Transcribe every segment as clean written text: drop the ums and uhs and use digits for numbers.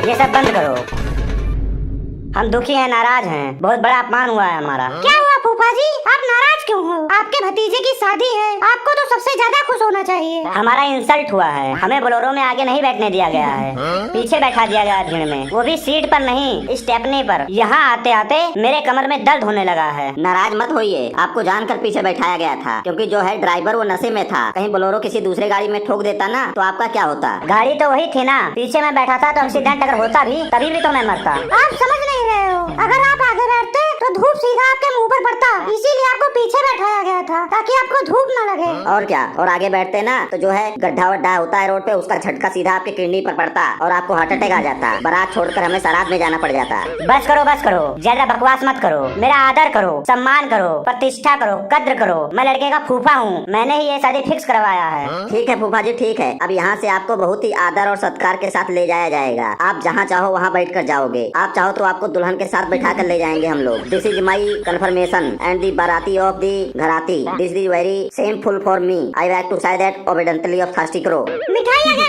ये सब बंद करो। हम दुखी हैं, नाराज हैं, बहुत बड़ा अपमान हुआ है हमारा। क्या हुआ फूफा जी, आप नाराज क्यों हो? आपके भतीजे की शादी है, आपको तो सबसे ज्यादा खुश होना चाहिए। हमारा इंसल्ट हुआ है, हमें बोलेरो में आगे नहीं बैठने दिया गया है, पीछे बैठा दिया गया भीड़ में, वो भी सीट पर नहीं, स्टेपनी पर। यहाँ आते आते मेरे कमर में दर्द होने लगा है। नाराज मत होइए, आपको जानकर पीछे बैठाया गया था, क्योंकि जो है ड्राइवर वो नशे में था। कहीं बोलेरो किसी दूसरे गाड़ी में ठोक देता ना तो आपका क्या होता? गाड़ी तो वही थी ना, पीछे मैं बैठा था तो एक्सीडेंट अगर होता भी तभी भी तो मैं मरता। आप समझ नहीं रहे हो, अगर आप आगे बैठते तो धूप सीधा आपके मुंह पर पड़ता, इसीलिए आपको पीछे बैठाया गया था ताकि आपको धूप न लगे। और क्या, और आगे बैठते ना तो जो है गड्ढा वड्ढा होता है रोड पे, उसका झटका सीधा आपके किडनी पर पड़ता और आपको हार्ट अटैक आ जाता, बारात छोड़कर हमें सराद में जाना पड़ जाता। बस करो, ज्यादा बकवास मत करो, मेरा आदर करो, सम्मान करो, प्रतिष्ठा करो, कद्र करो। मैं लड़के का फूफा हूँ, मैंने ही ये शादी फिक्स करवाया है। ठीक है फूफा जी, ठीक है। अब यहाँ से आपको बहुत ही आदर और सत्कार के साथ ले जाया जाएगा। आप जहाँ चाहो वहाँ बैठ कर जाओगे, आप चाहो तो आपको दुल्हन के साथ बैठा कर ले जाएंगे हम लोग। This is my confirmation and the बाराती ऑफ दी घराती। This is very shameful for me. I वैक to say that obediently of thirsty करो। मिठाई आ गया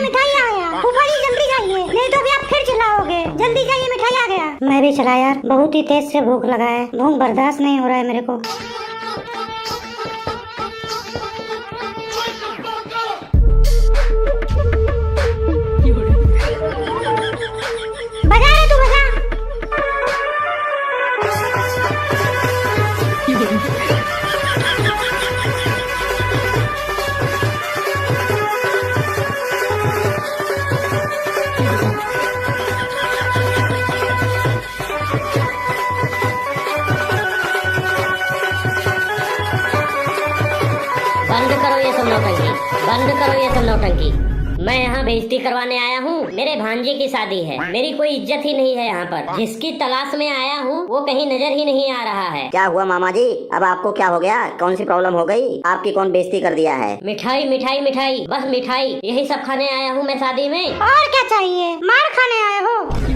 फूफा जी, जल्दी जाइए, नहीं तो अभी आप फिर चिल्लाओगे। जल्दी जाइए, मिठाई आ गया। मैं भी चला यार, बहुत ही तेज से भूख लगा है, भूख बर्दाश्त नहीं हो रहा है मेरे को। बजा रे तू, बजा। बंद करो ये सब नौटंकी, बंद करो ये सब नौटंकी। मैं यहाँ बेइज्जती करवाने आया हूँ, मेरे भांजे की शादी है, मेरी कोई इज्जत ही नहीं है यहाँ पर। जिसकी तलाश में आया हूँ वो कहीं नजर ही नहीं आ रहा है। क्या हुआ मामा जी, अब आपको क्या हो गया? कौन सी प्रॉब्लम हो गई? आपकी कौन बेइज्जती कर दिया है? मिठाई मिठाई मिठाई, बस मिठाई, यही सब खाने आया हूँ मैं शादी में। और क्या चाहिए? मार खाने आए हो?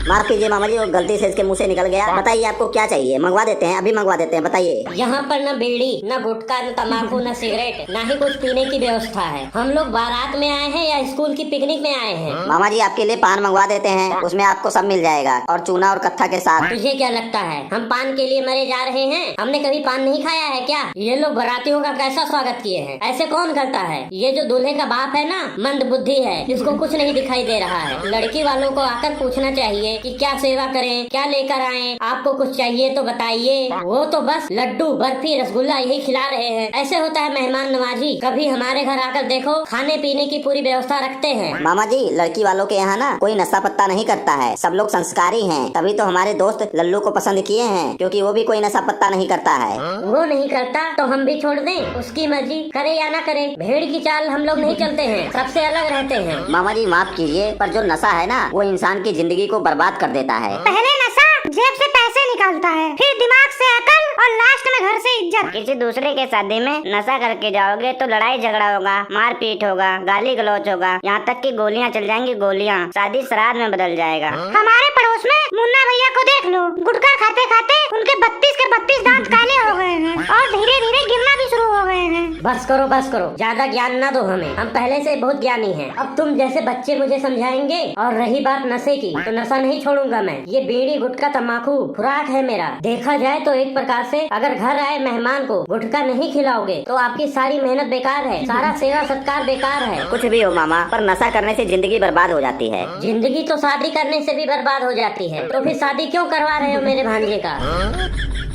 माफ कीजिए मामा जी, वो गलती से इसके मुंह से निकल गया। बताइए आपको क्या चाहिए, मंगवा देते हैं, अभी मंगवा देते हैं, बताइए। यहाँ पर न बीड़ी, न गुटखा, न तम्बाकू, न सिगरेट, न ही कुछ पीने की व्यवस्था है। हम लोग बारात में आए हैं या स्कूल की पिकनिक में आए हैं? मामा जी आपके लिए पान मंगवा देते हैं, उसमें आपको सब मिल जाएगा, और चूना और कत्था के साथ। तुझे क्या लगता है हम पान के लिए मरे जा रहे हैं? हमने कभी पान नहीं खाया है क्या? ये लोग बारातियों का कैसा स्वागत किए हैं, ऐसे कौन करता है? ये जो दूल्हे का बाप है ना, मंद बुद्धि है, इसको कुछ नहीं दिखाई दे रहा है। लड़की वालों को आकर पूछना चाहिए कि क्या सेवा करें, क्या लेकर आएं, आपको कुछ चाहिए तो बताइए। वो तो बस लड्डू, बर्फी, रसगुल्ला यही खिला रहे हैं। ऐसे होता है मेहमान नवाजी? कभी हमारे घर आकर देखो, खाने पीने की पूरी व्यवस्था रखते हैं। मामा जी लड़की वालों के यहाँ ना कोई नशा पत्ता नहीं करता है, सब लोग संस्कारी हैं, तभी तो हमारे दोस्त लल्लू को पसंद किए हैं, क्योंकि वो भी कोई नशा पत्ता नहीं करता है। वो नहीं करता तो हम भी छोड़ दें? उसकी मर्जी, करे या ना करे। भेड़ की चाल हम लोग नहीं चलते हैं, सबसे अलग रहते हैं। मामा जी माफ कीजिए, पर जो नशा है ना वो इंसान की जिंदगी को बर्बाद कर देता है। पहले नशा जेब से पैसे निकालता है, फिर दिमाग से अकल और लास्ट में घर से इज्जत। किसी दूसरे के शादी में नशा करके जाओगे तो लड़ाई झगड़ा होगा, मारपीट होगा, गाली गलौच होगा, यहाँ तक कि गोलियाँ चल जाएंगी, गोलियाँ। शादी श्राद्ध में बदल जाएगा। हमारे पड़ोस में मुन्ना भैया को देख लो, गुटखा खाते खाते उनके 32 के 32 दांत काले हो गए हैं और धीरे धीरे गिरना भी शुरू हो गए हैं। बस करो, ज्यादा ज्ञान ना दो हमें, हम पहले से बहुत ज्ञानी हैं। अब तुम जैसे बच्चे मुझे समझाएंगे। और रही बात नशे की, तो नशा नहीं छोड़ूंगा मैं। ये बीड़ी, गुटखा, तम्बाकू खुराक है मेरा। देखा जाए तो एक प्रकार से अगर घर आए मेहमान को गुटखा नहीं खिलाओगे तो आपकी सारी मेहनत बेकार है, सारा सेवा सत्कार बेकार है। कुछ भी हो मामा, पर नशा करने से जिंदगी बर्बाद हो जाती है। जिंदगी तो शादी करने से भी बर्बाद हो जाती है, तो फिर शादी क्यों करवा रहे हो मेरे भांजे का?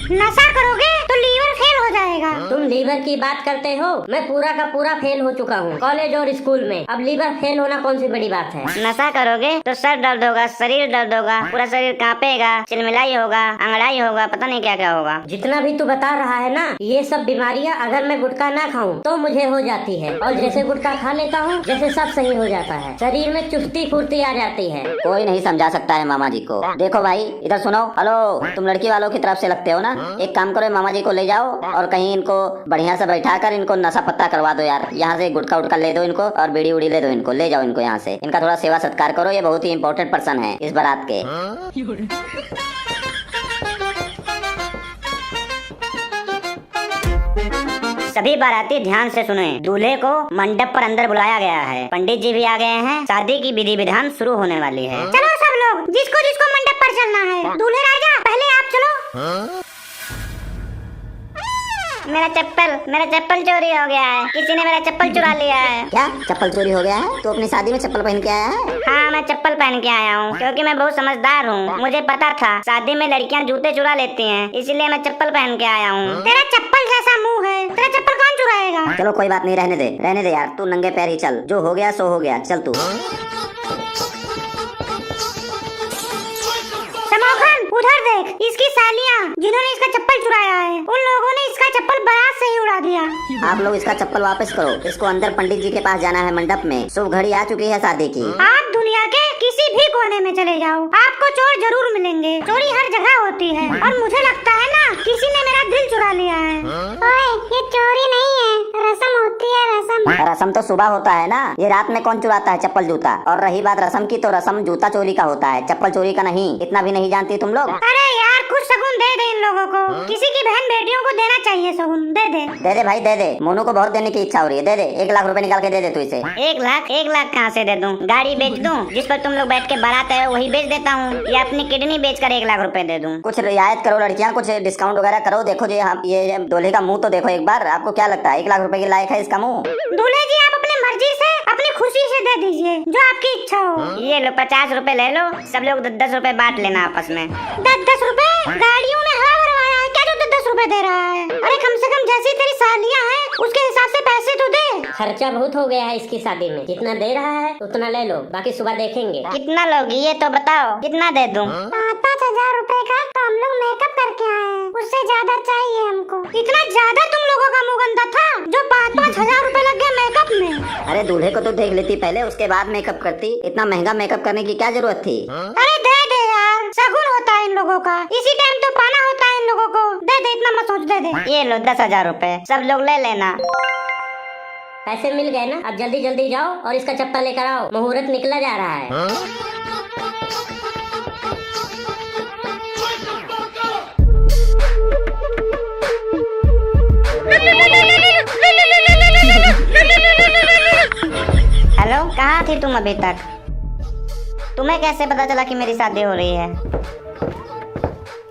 नशा करोगे तो लीवर फेल हो जाएगा। तुम लीवर की बात करते हो? मैं पूरा का पूरा फेल हो चुका हूँ कॉलेज और स्कूल में, अब लीवर फेल होना कौन सी बड़ी बात है? नशा करोगे तो सर दर्द होगा, शरीर दर्द होगा, पूरा शरीर कांपेगा, चिलमिलाई होगा, अंगड़ाई होगा, पता नहीं क्या क्या होगा। जितना भी तू बता रहा है ना, ये सब बीमारियाँ अगर मैं गुटखा ना खाऊं तो मुझे हो जाती है, और जैसे गुटखा खा लेता हूँ जैसे सब सही हो जाता है, शरीर में चुस्ती फुर्ती आ जाती है। कोई नहीं समझा सकता है मामा जी को। देखो भाई इधर सुनो, हेलो, तुम लड़की वालों की तरफ से लगते हो ना, एक काम करो, मामा जी को ले जाओ और कहीं इनको बढ़िया से बैठा कर इनको नशा पत्ता करवा दो यार। यहाँ से गुटखा उटखा ले दो इनको और बीड़ी उड़ी ले दो इनको, ले जाओ इनको यहाँ से, इनका थोड़ा सेवा सत्कार करो, ये बहुत ही इम्पोर्टेंट पर्सन है इस बारात के। सभी बाराती ध्यान से सुने। दूल्हे को मंडप पर अंदर बुलाया गया है। पंडित जी भी आ गए हैं। शादी की विधि विधान शुरू होने वाली है। चलो सब लोग, जिसको जिसको मंडप पर चलना है। दूल्हे राजा पहले आप चलो। मेरा चप्पल चोरी हो गया है। किसी ने मेरा चप्पल चुरा लिया है। क्या चप्पल चोरी हो गया है? तो अपनी शादी में चप्पल पहन के आया है? हाँ, मैं चप्पल पहन के आया हूँ क्योंकि मैं बहुत समझदार हूँ। मुझे पता था शादी में लड़कियाँ जूते चुरा लेती हैं, इसलिए मैं चप्पल पहन के आया हूँ। तेरा चप्पल जैसा मुंह है, तेरा चप्पल कौन चुराएगा? चलो कोई बात नहीं, रहने दे यार। तू नंगे पैर ही चल, जो हो गया सो हो गया। चल तू। समोखन उधर देख, इसकी सालियाँ जिन्होंने इसका चप्पल चुराया है, उन लोगों ने इसका चप्पल बारात से ही उड़ा दिया। आप लोग इसका चप्पल वापस करो। इसको अंदर पंडित जी के पास जाना है मंडप में। शुभ घड़ी आ चुकी है शादी की। आप दुनिया के किसी भी कोने में चले जाओ, आपको चोर जरूर मिलेंगे। चोरी हर जगह होती है और मुझे लगता है ना किसी ने मेरा दिल चुरा लिया है। ओए, ये चोरी नहीं है, रस्म होती है, रस्म। रस्म तो सुबह होता है ना। ये रात में कौन चुराता है चप्पल जूता? और रही बात रस्म की, तो रस्म जूता चोरी का होता है, चप्पल चोरी का नहीं। इतना भी नहीं जानती तुम लोग? अरे यार, कुछ शगुन दे दे इन लोगों को। किसी की बहन बेटियों को देना चाहिए शगुन। दे दे भाई दे दे। मोनू को बहुत देने की इच्छा हो रही है। दे दे, 1 लाख रुपए निकाल के दे दे तू इसे। 1 लाख कहाँ से दे दूं? गाड़ी बेच दूं जिस पर तुम लोग बैठ के बारात आए हो, वही बेच देता हूँ, या अपनी किडनी बेचकर 1 लाख रुपए दे दूं? कुछ रियायत करो लड़कियां, कुछ डिस्काउंट वगैरह करो। देखो जी, ये दूल्हे का मुंह तो देखो एक बार। आपको क्या लगता है 1 लाख रुपए के लायक है इसका मुंह? दूल्हे जी, आप अपनी मर्जी से, अपनी खुशी से दे दीजिए, जो आपकी इच्छा हो। ये लो 50 रुपए ले लो। सब लोग 10 रुपए बांट लेना आपस में। 10 रुपए? गाड़ियों में हवा भरवाया है क्या जो 10 रुपए दे रहा है? अरे कम से कम जैसी तेरी सालियाँ हैं उसके हिसाब से पैसे तो दे। खर्चा बहुत हो गया है इसकी शादी में। जितना दे रहा है उतना ले लो, बाकी सुबह देखेंगे। कितना लोगी ये तो बताओ, कितना दे दूं? 5,000 रुपए का तो हम लोग मेकअप करके आए हैं, उससे ज्यादा चाहिए हमको। इतना ज्यादा तुम लोगों का मुंह गंदा था जो 5,000 रुपए लग गए मेकअप में। अरे दूल्हे को तो देख लेती पहले, उसके बाद मेकअप करती। इतना महंगा मेकअप करने की क्या जरूरत थी? अरे दे दे यार, शगुन होता है इन लोगों का, इसी टाइम तो पाना होता है इन लोगों को। दे दे, इतना मत सोच, दे दे। ये लो 10,000 रुपए, सब लोग ले लेना। पैसे मिल गए ना? अब जल्दी जल्दी जाओ और इसका चप्पल लेकर आओ, मुहूर्त निकला जा रहा है। हेलो, कहाँ थी तुम अभी तक? तुम्हें कैसे पता चला कि मेरी शादी हो रही है?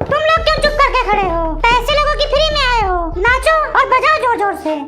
तुम लोग क्यों चुप करके खड़े हो? पैसे लोगों की फ्री में आए हो, नाचो और बजाओ जोर जोर से।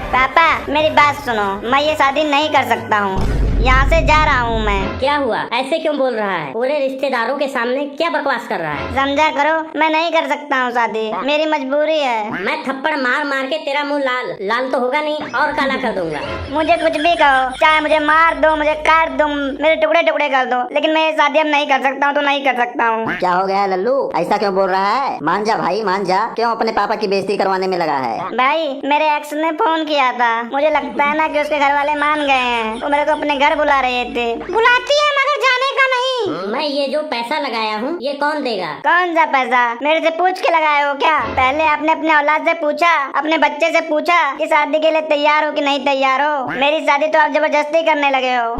पापा, मेरी बात सुनो, मैं ये शादी नहीं कर सकता हूँ। यहाँ से जा रहा हूँ मैं। क्या हुआ? ऐसे क्यों बोल रहा है? पूरे रिश्तेदारों के सामने क्या बकवास कर रहा है? समझा करो, मैं नहीं कर सकता हूँ शादी, मेरी मजबूरी है। मैं थप्पड़ मार मार के तेरा मुंह लाल तो होगा नहीं, और काला कर दूंगा। मुझे कुछ भी कहो, चाहे मुझे मार दो, मुझे काट दो, मेरे टुकड़े टुकड़े कर दो, लेकिन मैं ये शादी अब नहीं कर सकता हूँ तो नहीं कर सकता हूँ। क्या हो गया है लल्लू? ऐसा क्यों बोल रहा है? मान जा भाई, मान जा। क्यों अपने पापा की बेइज्जती करवाने में लगा है? भाई, मेरे एक्स ने फोन किया था, मुझे लगता है ना कि उसके घर वाले मान गए हैं। वो मेरे को अपने घर बुला रहे थे। बुलाती है मगर जाने का नहीं। मैं ये जो पैसा लगाया हूँ ये कौन देगा? कौन सा पैसा? मेरे से पूछ के लगाए हो क्या? पहले आपने अपने औलाद से पूछा, अपने बच्चे से पूछा कि शादी के लिए तैयार हो कि नहीं तैयार हो? मेरी शादी तो आप जबरदस्ती करने लगे हो।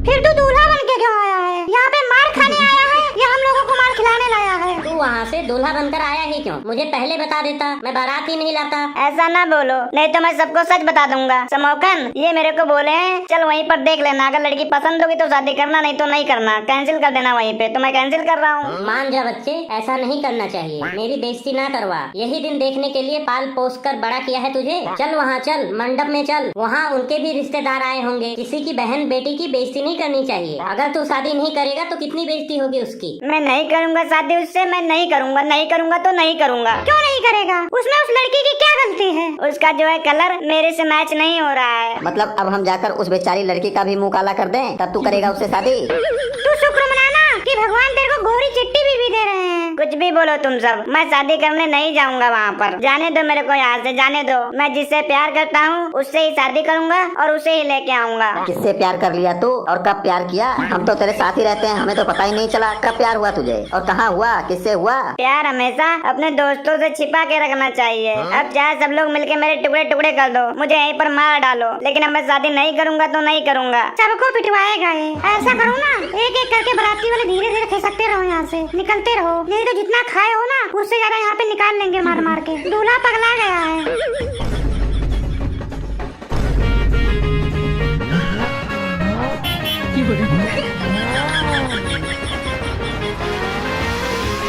फिर तू दूल्हा बन के क्यों आया है? यहाँ पे मार खाने आया है या हम लोगों को मार खिलाने लाया है? तू वहाँ से दूल्हा बनकर आया ही क्यों? मुझे पहले बता देता, मैं बारात ही नहीं लाता। ऐसा ना बोलो, नहीं तो मैं सबको सच बता दूंगा। समोखन, ये मेरे को बोले हैं चल वहीं पर देख लेना, अगर लड़की पसंद होगी तो शादी करना, नहीं तो नहीं करना, कैंसिल कर देना वहीं पे। तो मैं कैंसिल कर रहा हूँ। मान जा बच्चे, ऐसा नहीं करना चाहिए। मेरी बेइज्जती ना करवा। यही दिन देखने के लिए पाल पोस कर बड़ा किया है तुझे। चल वहाँ चल, मंडप में चल, वहाँ उनके भी रिश्तेदार आए होंगे। किसी की बहन बेटी की बेइज्जती नहीं करनी चाहिए। अगर तू शादी नहीं करेगा तो कितनी बेइज्जती होगी उसकी। मैं नहीं करूँगा शादी उससे, मैं नहीं करूँगा, नहीं करूँगा तो नहीं करूँगा। क्यों नहीं करेगा? उसमें उस लड़की की क्या गलती है? उसका जो है कलर मेरे से मैच नहीं हो रहा है। मतलब अब हम जाकर उस बेचारी लड़की का भी मुंह काला कर दें, तब तू करेगा उससे शादी? तू शुक्र मनाना कि भगवान तेरे को गोरी चिट्ठी भी दे रहे हैं। कुछ भी बोलो तुम सब, मैं शादी करने नहीं जाऊंगा वहाँ पर। जाने दो मेरे को यहाँ से, जाने दो। मैं जिससे प्यार करता हूँ उससे ही शादी करूंगा और उसे ही लेके आऊंगा। किससे प्यार कर लिया तू और कब प्यार किया? हम तो तेरे साथ ही रहते हैं, हमें तो पता ही नहीं चला कब प्यार हुआ तुझे और कहाँ हुआ, किससे हुआ? प्यार हमेशा अपने दोस्तों से छिपा के रखना चाहिए। अब चाहे सब लोग मिलके मेरे टुकड़े टुकड़े कर दो, मुझे यहीं पर मार डालो, लेकिन अब मैं शादी नहीं करूंगा तो नहीं करूंगा। सबको पिटवाएगा ये। ऐसा करो ना, एक एक करके बाराती वाले धीरे धीरे खिसकते रहो, यहाँ से निकलते रहो। नहीं तो जितना खाए हो ना उससे ज्यादा यहाँ पे निकाल लेंगे मार मार के। दूल्हा पगला गया है।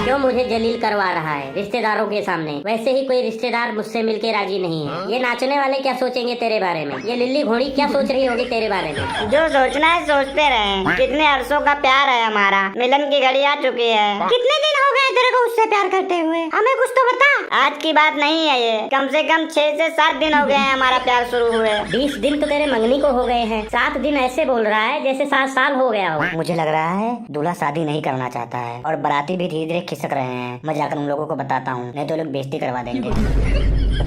क्यों मुझे जलील करवा रहा है रिश्तेदारों के सामने? वैसे ही कोई रिश्तेदार मुझसे मिलके राजी नहीं है। ये नाचने वाले क्या सोचेंगे तेरे बारे में? ये लिल्ली घोड़ी क्या सोच रही होगी तेरे बारे में? जो सोचना है सोचते रहे। कितने अरसों का प्यार है हमारा, मिलन की घड़ी आ चुकी है। कितने दिन हो गए तेरे को उससे प्यार करते हुए? हमें कुछ तो बता। आज की बात नहीं है ये, कम से कम 6 से 7 दिन हो गए हैं हमारा प्यार शुरू हुए। 20 दिन तो तेरे मंगनी को हो गए हैं, 7 दिन ऐसे बोल रहा है जैसे 7 साल हो गया हो। मुझे लग रहा है दूल्हा शादी नहीं करना चाहता है और बाराती भी धीरे धीरे खिसक रहे हैं। मैं जाकर उन लोगों को बताता हूँ, नहीं तो लोग बेइज्जती करवा देंगे।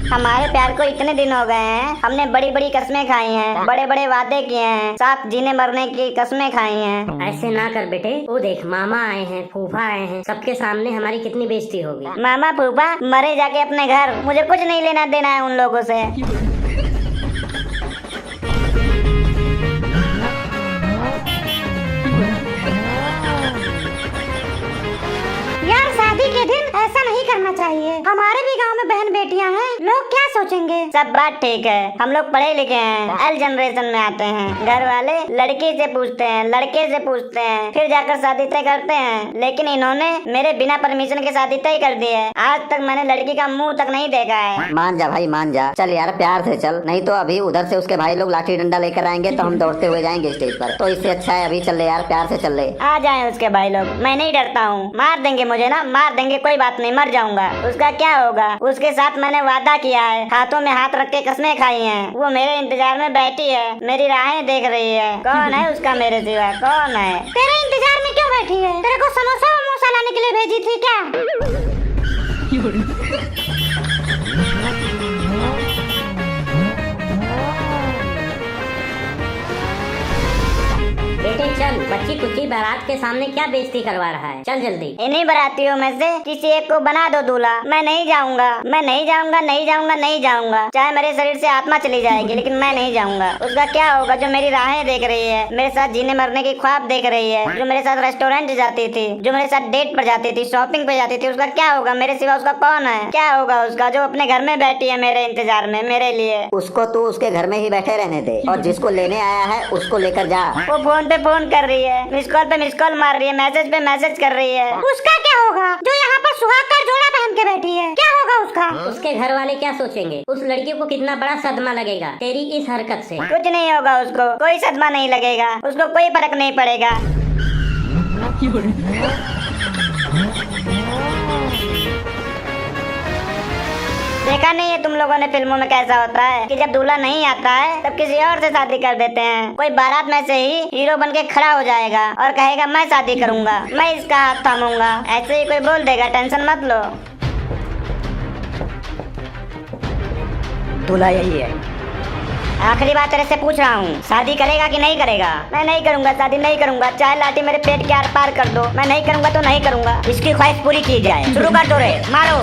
हमारे प्यार को इतने दिन हो गए हैं, हमने बड़ी बड़ी कस्में खाई हैं, बड़े बड़े वादे किए हैं, साथ जीने मरने की कस्में खाई हैं। ऐसे ना कर बेटे, वो देख मामा आए हैं, फूफा आए हैं, सबके सामने हमारी कितनी बेइज्जती होगी। मामा फूफा मरे जाके अपने घर, मुझे कुछ नहीं लेना देना है उन लोगों से। यार शादी के दिन ऐसा नहीं करना चाहिए। हमारे भी गांव में बहन बेटियां हैं, लोग क्या सोचेंगे? सब बात ठीक है, हम लोग पढ़े लिखे हैं, एल जनरेशन में आते हैं। घर वाले लड़की से पूछते हैं, लड़के से पूछते हैं, फिर जाकर शादी तय करते हैं। लेकिन इन्होंने मेरे बिना परमिशन के शादी तय कर दी है। आज तक मैंने लड़की का मुंह तक नहीं देखा है। मान जा भाई मान जा, चल यार प्यार से चल, नहीं तो अभी उधर से उसके भाई लोग लाठी डंडा लेकर आएंगे तो हम दौड़ते हुए जाएंगे स्टेज पर। तो इससे अच्छा है अभी चल ले यार, प्यार से चल ले। आ जाए उसके भाई लोग, मैं नहीं डरता हूँ। मार देंगे मुझे ना, मार देंगे, कोई बात नहीं, मर जाऊंगा। उसका क्या होगा? उसके साथ मैंने वादा किया है, हाथों में हाथ रख के कस्में खाई हैं। वो मेरे इंतजार में बैठी है, मेरी राहें देख रही है। कौन है उसका मेरे सिवा, कौन है? तेरे इंतजार में क्यों बैठी है? तेरे को समोसा वमोसा लाने के लिए भेजी थी क्या? बेटे चल, बच्ची कुची बारात के सामने क्या बेइज्जती करवा रहा है? चल जल्दी। इन्हीं बारातियों में से किसी एक को बना दो दूल्हा। मैं नहीं जाऊंगा, मैं नहीं जाऊंगा, नहीं जाऊंगा, नहीं जाऊंगा। चाहे मेरे शरीर से आत्मा चली जाएगी, लेकिन मैं नहीं जाऊंगा। उसका क्या होगा जो मेरी राहें देख रही है, मेरे साथ जीने मरने की ख्वाब देख रही है, जो मेरे साथ रेस्टोरेंट जाती थी, जो मेरे साथ डेट पर जाती थी, शॉपिंग पे जाती थी? उसका क्या होगा? मेरे सिवा उसका कौन है? क्या होगा उसका जो अपने घर में बैठी है मेरे इंतजार में, मेरे लिए? उसको तू उसके घर में ही बैठे रहने दे और जिसको लेने आया है उसको लेकर जा। वो फोन पे फोन कर रही है, मिस कॉल पे मिस कॉल मार रही है, मैसेज पे मैसेज कर रही है। उसका क्या होगा जो यहाँ पर सुहाग का जोड़ा पहन के बैठी है? क्या होगा उसका? उसके घर वाले क्या सोचेंगे? उस लड़की को कितना बड़ा सदमा लगेगा तेरी इस हरकत से। कुछ नहीं होगा उसको, कोई सदमा नहीं लगेगा, उसको कोई फर्क नहीं पड़ेगा। देखा नहीं है तुम लोगों ने फिल्मों में कैसा होता है कि जब दूल्हा नहीं आता है तब किसी और से शादी कर देते हैं। कोई बारात में से ही हीरो बन के खड़ा हो जाएगा और कहेगा मैं शादी करूंगा, मैं इसका हाथ थामूंगा। ऐसे ही कोई बोल देगा, टेंशन मत लो। दूल्हा यही है। आखिरी बात तेरे से पूछ रहा हूँ, शादी करेगा कि नहीं करेगा? मैं नहीं करूंगा, शादी नहीं करूंगा, चाहे लाठी मेरे पेट के आर पार कर दो, मैं नहीं करूंगा तो नहीं करूंगा। इसकी ख्वाहिश पूरी की जाए। शुरू कर दो रे, मारो।